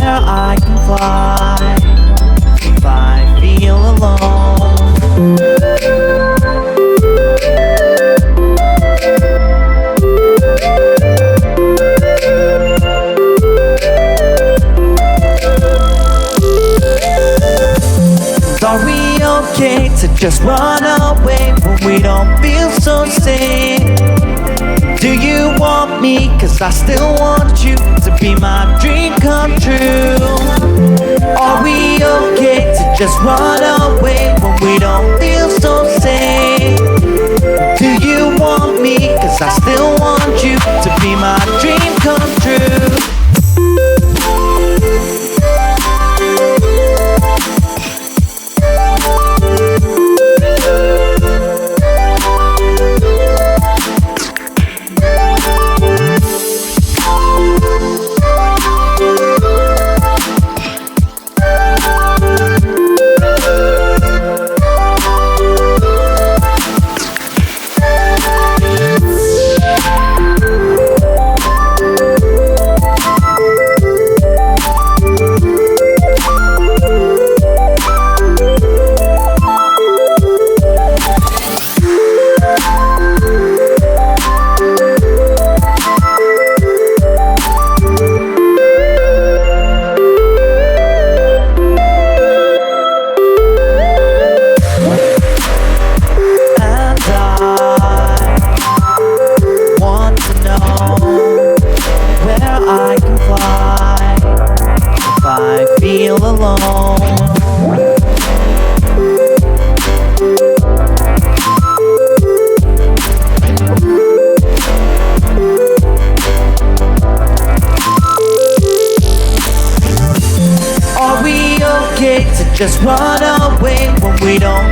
where I can fly if I feel alone. Are we okay to just run away when we don't feel so safe? Do you want me? Cause I still want you to be my dream come true. Are we okay to just run away when we don't feel so safe? Do you want me? Cause I still want you to be my dream come true. Just run away when we don't